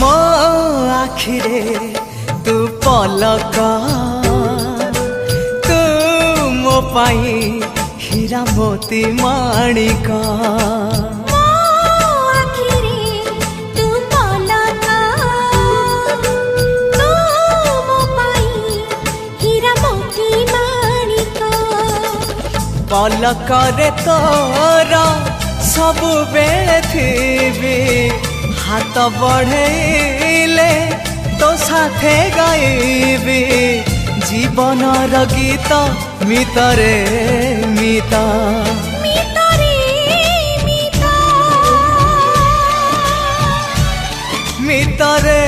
मो आखिरे तू पलक तू मो पाई हीरा मोती माणिक पलक रे तोर सबु बेले थी हाथ बढ़ेले तो साथे गाइबी जीवन गीत मितरे मिता मितरे